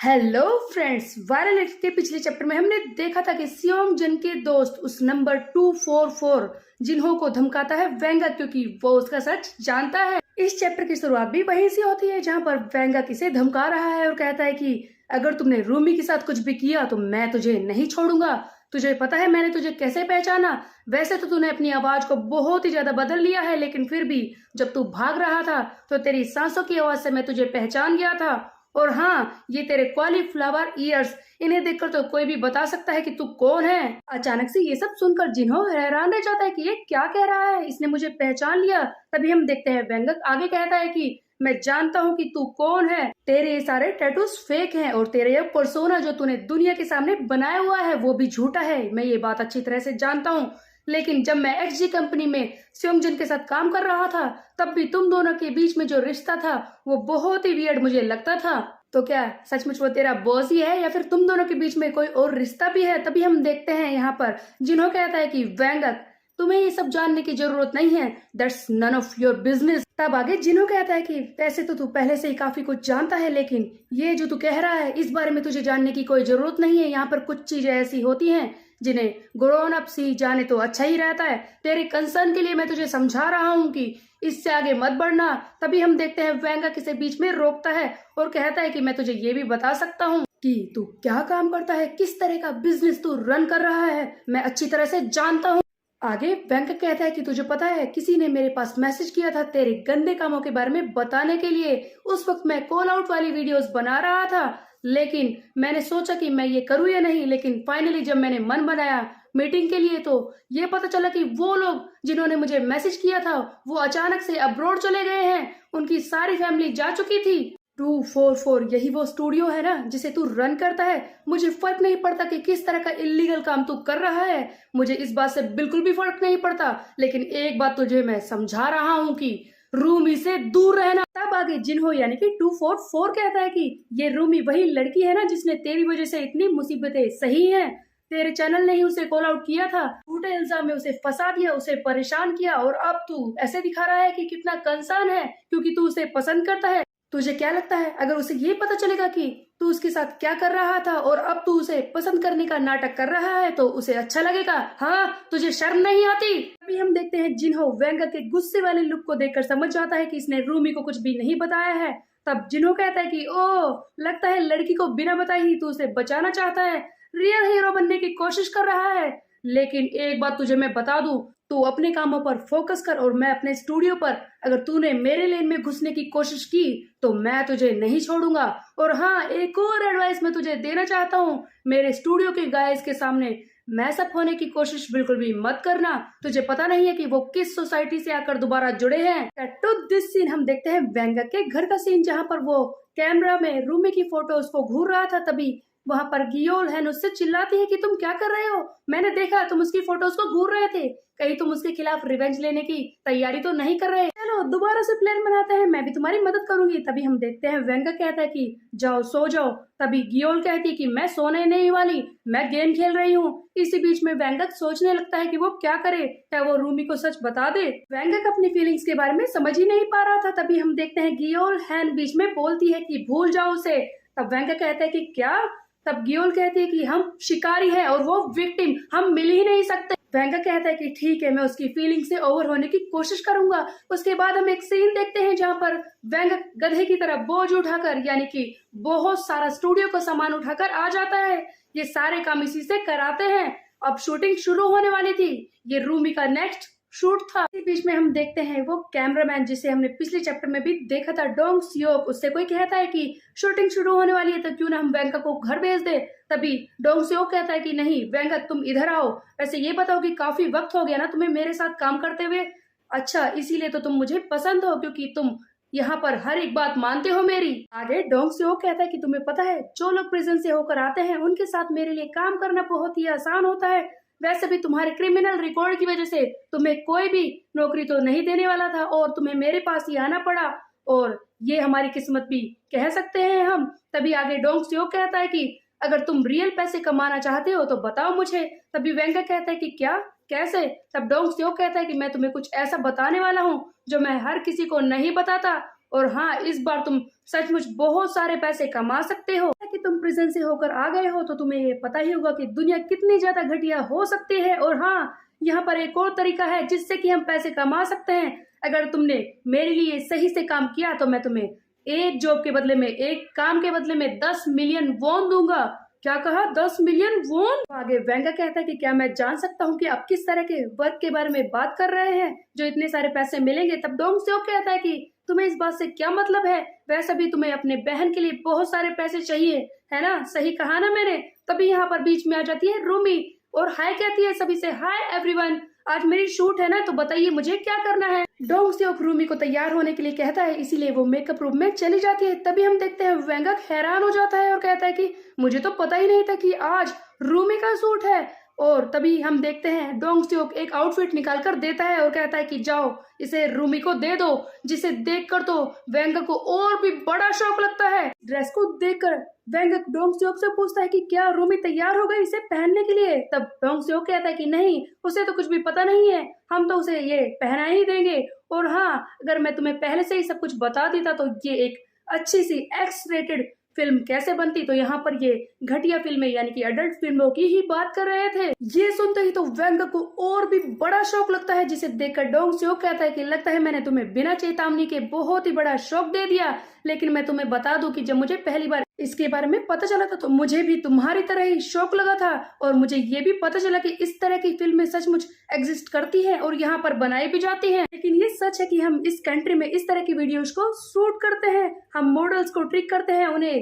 Hello friends, viral hit के पिछले chapter में हमने देखा था कि सियोंग जन के दोस्त उस नंबर 244 जिन्हों को धमकाता है वेंगक क्योंकि वो उसका सच जानता है। इस चैप्टर की शुरुआत भी वहीं से होती है जहां पर वेंगक इसे धमका रहा है और कहता है कि अगर तुमने रूमी के साथ कुछ भी किया तो मैं तुझे नहीं छोड़ूंगा। तुझे पता है मैंने तुझे कैसे पहचाना? वैसे तो तूने अपनी आवाज को बहुत ही ज्यादा बदल लिया है, लेकिन फिर भी जब तू भाग रहा था तो तेरी सांसों की आवाज से मैं तुझे पहचान गया था। और हाँ, ये तेरे कॉलीफ्लावर ईयर्स, इन्हें देखकर तो कोई भी बता सकता है कि तू कौन है। अचानक से ये सब सुनकर जिन्हो हैरान रह जाता है कि ये क्या कह रहा है, इसने मुझे पहचान लिया। तभी हम देखते हैं वेंगक आगे कहता है कि मैं जानता हूँ कि तू कौन है। तेरे ये सारे टैटूज फेक हैं और तेरे ये पर्सोना जो तूने दुनिया के सामने बनाया हुआ है वो भी झूठा है। मैं ये बात अच्छी तरह से जानता हूँ, लेकिन जब मैं एक्सजी कंपनी में स्योंगजन के साथ काम कर रहा था तब भी तुम दोनों के बीच में जो रिश्ता था वो बहुत ही वियर्ड मुझे लगता था। तो क्या सचमुच वो तेरा बॉस ही है या फिर तुम दोनों के बीच में कोई और रिश्ता भी है? तभी हम देखते हैं यहाँ पर जिन्हों कहता है कि वेंगक, तुम्हें ये सब जानने की जरूरत नहीं है, that's none of your business. तब आगे जिन्हों कहता है कि वैसे तो तू पहले से ही काफी कुछ जानता है, लेकिन ये जो तू कह रहा है इस बारे में तुझे जानने की कोई जरूरत नहीं है। यहाँ पर कुछ चीजें ऐसी होती हैं जिन्हें ग्रोन अप सी जाने तो अच्छा ही रहता है। तेरे कंसर्न के लिए मैं तुझे समझा रहा हूँ कि इससे आगे मत बढ़ना। तभी हम देखते हैं वेंगक किसे बीच में रोकता है और कहता है कि मैं तुझे ये भी बता सकता हूँ कि तू क्या काम करता है, किस तरह का बिजनेस तू रन कर रहा है, मैं अच्छी तरह से जानता हूँ। आगे वेंकट कहता है कि तुझे पता है किसी ने मेरे पास मैसेज किया था तेरे गंदे कामों के बारे में बताने के लिए। उस वक्त मैं कॉल आउट वाली वीडियोस बना रहा था, लेकिन मैंने सोचा कि मैं ये करूँ या नहीं, लेकिन फाइनली जब मैंने मन बनाया मीटिंग के लिए तो ये पता चला कि वो लोग जिन्होंने मुझे मैसेज किया था वो अचानक से अब्रॉड चले गए हैं। उनकी सारी फैमिली जा चुकी थी। 244 यही वो स्टूडियो है ना जिसे तू रन करता है। मुझे फर्क नहीं पड़ता कि किस तरह का इलीगल काम तू कर रहा है, मुझे इस बात से बिल्कुल भी फर्क नहीं पड़ता, लेकिन एक बात तुझे मैं समझा रहा हूँ कि रूमी से दूर रहना। तब आगे जिन्हो यानी कि 244 कहता है कि ये रूमी वही लड़की है ना जिसने तेरी वजह से इतनी मुसीबतें सही हैं। तेरे चैनल ने ही उसे कॉल आउट किया था, झूठे इल्जाम में उसे फंसा दिया, उसे परेशान किया, और अब तू ऐसे दिखा रहा है कि कितना कंसर्न है क्योंकि तू उसे पसंद करता है। तुझे क्या लगता है अगर उसे ये पता चलेगा कि तू उसके साथ क्या कर रहा था और अब तू उसे पसंद करने का नाटक कर रहा है तो उसे अच्छा लगेगा? हाँ, तुझे शर्म नहीं आती? अभी हम देखते हैं जिन्हो वेंगक के गुस्से वाले लुक को देखकर समझ जाता है कि इसने रूमी को कुछ भी नहीं बताया है। तब जिन्हो कहता है कि ओ, लगता है लड़की को बिना बताए ही तू उसे बचाना चाहता है, रियल हीरो बनने की कोशिश कर रहा है। लेकिन एक बात तुझे मैं बता दूं, तू अपने कामों पर फोकस कर और मैं अपने स्टूडियो पर। अगर तूने मेरे लेन में घुसने की कोशिश की तो मैं तुझे नहीं छोड़ूंगा। और हाँ, एक और एडवाइस मैं तुझे देना चाहता हूँ, मेरे स्टूडियो के गाइस के सामने मैसअप होने की कोशिश बिल्कुल भी मत करना। तुझे पता नहीं है कि वो किस सोसाइटी से आकर दोबारा जुड़े हैं। टू दिस सीन हम देखते हैं वेंगक के घर का सीन जहाँ पर वो कैमरा में रूमी की फोटोज को घूर रहा था। तभी वहां पर गियोल हैन उससे चिल्लाती है कि तुम क्या कर रहे हो, मैंने देखा तुम उसकी फोटोज को घूर रहे थे, कहीं तुम उसके खिलाफ रिवेंज लेने की तैयारी तो नहीं कर रहे? चलो दोबारा से प्लान बनाते हैं, मैं भी तुम्हारी मदद करूंगी। तभी हम देखते हैं वेंगक कहता है कि जाओ सो जाओ। तभी गियोल कहती है कि मैं सोने नहीं वाली, मैं गेम खेल रही हूँ। इसी बीच में वेंगक सोचने लगता है कि वो क्या करे, क्या वो रूमी को सच बता दे? वेंगक अपनी फीलिंग्स के बारे में समझ ही नहीं पा रहा था। तभी हम देखते हैं गियोल हैन बीच में बोलती है कि भूल जाओ उसे। तब वेंगक कहता है कि क्या? तब गियोल कहती है कि हम शिकारी हैं और वो विक्टिम, हम मिल ही नहीं सकते। वेंगक कहता है कि ठीक है, मैं उसकी फीलिंग से ओवर होने की कोशिश करूंगा। उसके बाद हम एक सीन देखते हैं जहां पर वेंगक गधे की तरह बोझ उठाकर यानी कि बहुत सारा स्टूडियो का सामान उठाकर आ जाता है। ये सारे काम इसी से कराते हैं। अब शूटिंग शुरू होने वाली थी, ये रूमी का नेक्स्ट शूट था। इसी बीच में हम देखते हैं वो कैमरामैन जिसे हमने पिछले चैप्टर में भी देखा था, डोंग सियोक, उससे कोई कहता है कि शूटिंग शुरू होने वाली है तो क्यों ना हम वेंगक को घर भेज दे। तभी डोंग सियोक कहता है कि नहीं वेंगक, तुम इधर आओ। वैसे ये बताओ कि काफी वक्त हो गया ना तुम्हें मेरे साथ काम करते हुए। अच्छा, इसीलिए तो तुम मुझे पसंद हो क्योंकि तुम यहाँ पर हर एक बात मानते हो मेरी। आगे डोंग सियोक कहता है कि तुम्हें पता है जो लोग प्रिजन से होकर आते हैं उनके साथ मेरे लिए काम करना बहुत ही आसान होता है। वैसे भी तुम्हारे क्रिमिनल रिकॉर्ड की वजह से तुम्हें कोई भी नौकरी तो नहीं देने वाला था और तुम्हें मेरे पास ही आना पड़ा, और ये हमारी किस्मत भी कह सकते हैं हम। तभी आगे डोंग सियोक कहता है कि अगर तुम रियल पैसे कमाना चाहते हो तो बताओ मुझे। तभी वेंगक कहता है कि क्या, कैसे? तब डोंग सियोक कहता है कि मैं तुम्हें कुछ ऐसा बताने वाला हूँ जो मैं हर किसी को नहीं बताता, और हाँ, इस बार तुम सचमुच बहुत सारे पैसे कमा सकते हो कि तुम प्रिजन से होकर आ गए हो, तो तुम्हें ये पता ही होगा कि दुनिया कितनी ज्यादा घटिया हो सकती है। और हाँ, यहाँ पर एक और तरीका है जिससे कि हम पैसे कमा सकते हैं। अगर तुमने मेरे लिए सही से काम किया तो मैं तुम्हें एक जॉब के बदले में, एक काम के बदले में 10 मिलियन वॉन दूंगा। क्या कहा? 10 मिलियन वॉन? आगे वेंगा कहता है कि क्या मैं जान सकता हूँ कि आप किस तरह के वर्क के बारे में बात कर रहे हैं जो इतने सारे पैसे मिलेंगे? तब डोंग सेओक कहता है कि तुम्हें इस बात से क्या मतलब है? वैसे भी तुम्हें अपने बहन के लिए बहुत सारे पैसे चाहिए, है ना? सही कहा ना मैंने? तभी यहाँ पर बीच में आ जाती है रूमी और हाय कहती है सभी से, हाय एवरीवन, आज मेरी शूट है ना, तो बताइए मुझे क्या करना है। डोंग सेओक रूमी को तैयार होने के लिए कहता है, इसीलिए वो मेकअप रूम में चली जाती है। तभी हम देखते हैं वेंगक हैरान हो जाता है और कहता है कि मुझे तो पता ही नहीं था कि आज रूमी का सूट है। और तभी हम देखते हैं डोंग सेओक एक आउटफिट निकाल कर देता है और कहता है कि जाओ इसे रूमी को दे दो, जिसे देखकर तो वेंगक को और भी बड़ा शौक लगता है। ड्रेस को देखकर वेंगक डोंग सेओक से पूछता है कि क्या रूमी तैयार हो गई इसे पहनने के लिए? तब डोंग सेओक कहता है कि नहीं, उसे तो कुछ भी पता नहीं है, हम तो उसे ये पहना ही देंगे। और हाँ, अगर मैं तुम्हें पहले से ही सब कुछ बता देता तो ये एक अच्छी सी एक्स रेटेड फिल्म कैसे बनती। तो यहाँ पर ये घटिया फिल्में यानी कि अडल्ट फिल्मों की ही बात कर रहे थे। ये सुनते ही तो वेंगक को और भी बड़ा शौक लगता है, जिसे देखकर डोंग सेओक कहता है कि लगता है मैंने तुम्हें बिना चेतावनी के बहुत ही बड़ा शौक दे दिया। लेकिन मैं तुम्हें बता दूं कि जब मुझे पहली बार इसके बारे में पता चला था तो मुझे भी तुम्हारी तरह ही शौक लगा था, और मुझे ये भी पता चला कि इस तरह की फिल्में सचमुच एग्जिस्ट करती हैं और यहाँ पर बनाई भी जाती हैं। लेकिन ये सच है कि हम इस कंट्री में इस तरह की वीडियोस को शूट करते हैं, हम मॉडल्स को ट्रिक करते हैं, उन्हें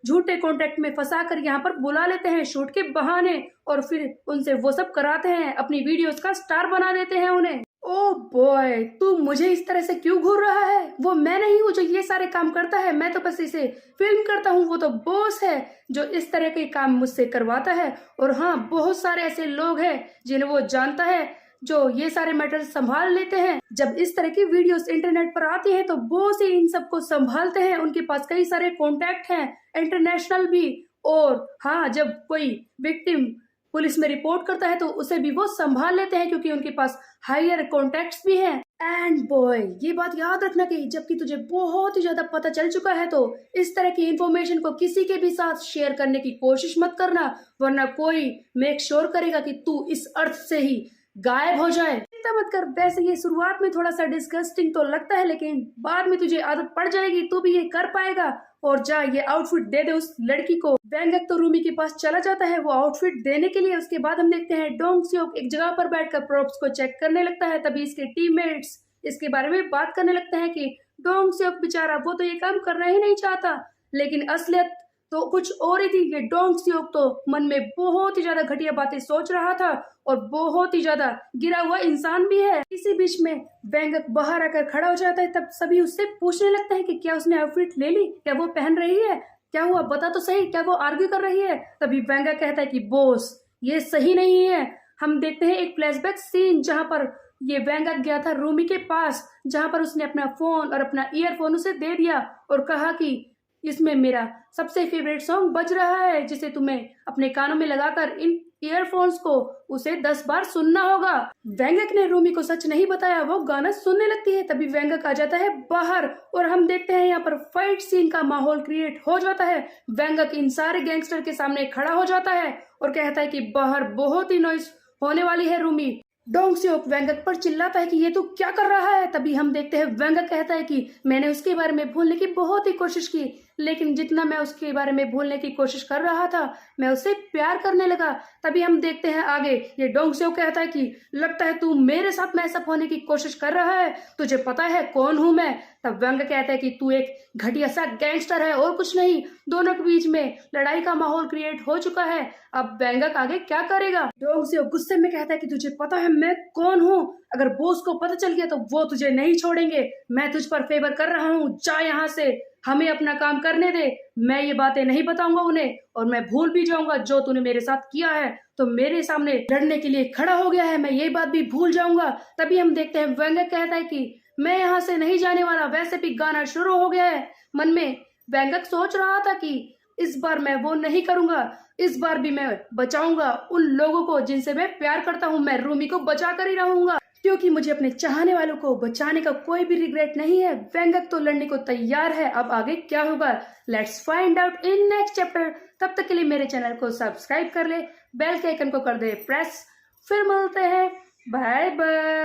झूठे कॉन्ट्रैक्ट में फंसाकर यहाँ पर बुला लेते हैं शूट के बहाने, और फिर उनसे वो सब कराते हैं, अपनी वीडियोस का स्टार बना देते हैं उन्हें। ओ बॉय, तू मुझे इस तरह से क्यों घूर रहा है? वो मैं नहीं हूँ जो ये सारे काम करता है, मैं तो बस इसे फिल्म करता हूँ। वो तो बॉस है जो इस तरह के काम मुझसे करवाता है। और हाँ, बहुत सारे ऐसे लोग हैं जिन्हें वो जानता है जो ये सारे मैटर संभाल लेते हैं। जब इस तरह की वीडियोस इंटरनेट पर आती हैं तो बॉस ही इन सबको संभालते हैं, उनके पास कई सारे कॉन्टैक्ट हैं, इंटरनेशनल भी। और हाँ, जब कोई विक्टिम पुलिस में रिपोर्ट करता है तो उसे भी वो संभाल लेते हैं, क्योंकि उनके पास हायर कॉन्टैक्ट्स भी हैं। एंड बॉय, ये बात याद रखना कि जबकि तुझे बहुत ही ज्यादा पता चल चुका है तो इस तरह की इंफॉर्मेशन को किसी के भी साथ शेयर करने की कोशिश मत करना, वरना कोई मेक श्योर करेगा कि तू इस अर्थ से ही गायब हो जाए। चिंता मत कर, वैसे ये शुरुआत में थोड़ा सा डिस्गस्टिंग तो लगता है, लेकिन बाद में तुझे आदत पड़ जाएगी, तू भी ये कर पाएगा। और जा ये आउटफिट दे दे उस लड़की को। वेंगक तो रूमी के पास चला जाता है वो आउटफिट देने के लिए। उसके बाद हम देखते हैं डोंग सेओक एक जगह पर बैठकर प्रॉप्स को चेक करने लगता है। तभी इसके टीममेट्स इसके बारे में बात करने लगते हैं कि डोंग सेओक बेचारा, वो तो ये काम करना ही नहीं चाहता, लेकिन असलियत तो कुछ और ही थी। ये डोंग सेओक तो मन में बहुत ही ज्यादा घटिया बातें सोच रहा था और बहुत ही ज्यादा गिरा हुआ इंसान भी है। इसी बीच में वेंगक बाहर आकर खड़ा हो जाता है। तब सभी उससे पूछने लगते हैं कि क्या उसने आउटफिट ले ली, क्या वो पहन रही है, क्या हुआ बता तो सही, क्या वो आर्ग्यू कर रही है। तभी वेंगक कहता है कि बॉस, ये सही नहीं है। हम देखते हैं एक फ्लैशबैक सीन जहां पर ये वेंगक गया था रूमी के पास, जहां पर उसने अपना फोन और अपना ईयरफोन उसे दे दिया और कहा कि इसमें मेरा सबसे फेवरेट सॉन्ग बज रहा है, जिसे तुम्हें अपने कानों में लगाकर इन ईयरफोन्स को उसे 10 बार सुनना होगा। वेंगक ने रूमी को सच नहीं बताया, वो गाना सुनने लगती है। तभी वेंगक आ जाता है बाहर और हम देखते हैं यहाँ पर फाइट सीन का माहौल क्रिएट हो जाता है। वेंगक इन सारे गैंगस्टर के सामने खड़ा हो जाता है और कहता है कि बाहर बहुत ही नॉइस होने वाली है रूमी। डोंग सेओक वेंगक पर चिल्लाता है कि ये तू क्या कर रहा है। तभी हम देखते हैं वेंगक कहता है कि मैंने उसके बारे में भूलने की बहुत ही कोशिश की, लेकिन जितना मैं उसके बारे में भूलने की कोशिश कर रहा था मैं उससे प्यार करने लगा। तभी हम देखते हैं आगे ये डोंग सेओक कहता है कि लगता है तू मेरे साथ मैसअप होने की कोशिश कर रहा है, तुझे पता है कौन हूं मैं। तब वेंगक कहता है कि तू एक घटिया सा गैंगस्टर है और कुछ नहीं। दोनों के बीच में लड़ाई का माहौल क्रिएट हो चुका है। अब वेंगक आगे क्या करेगा? डोंग सेओक गुस्से में कहता है कि तुझे पता है मैं कौन हूँ, अगर बॉस को पता चल गया तो वो तुझे नहीं छोड़ेंगे। मैं तुझ पर फेवर कर रहा हूँ, जा यहाँ से, हमें अपना काम करने दे। मैं ये बातें नहीं बताऊंगा उन्हें और मैं भूल भी जाऊंगा जो तूने मेरे साथ किया है। तो मेरे सामने लड़ने के लिए खड़ा हो गया है, मैं ये बात भी भूल जाऊंगा। तभी हम देखते हैं वेंगक कहता है कि मैं यहाँ से नहीं जाने वाला। वैसे भी गाना शुरू हो गया है। मन में वेंगक सोच रहा था कि इस बार मैं वो नहीं करूंगा, इस बार भी मैं बचाऊंगा उन लोगों को जिनसे मैं प्यार करता हूँ, मैं रूमी को बचा कर ही रहूंगा। क्योंकि मुझे अपने चाहने वालों को बचाने का कोई भी रिग्रेट नहीं है। वेंगक तो लड़ने को तैयार है। अब आगे क्या होगा, let's find out in next chapter. तब तक के लिए मेरे चैनल को सब्सक्राइब कर ले, बेल के आइकन को कर दे प्रेस। फिर मिलते हैं, बाय बाय।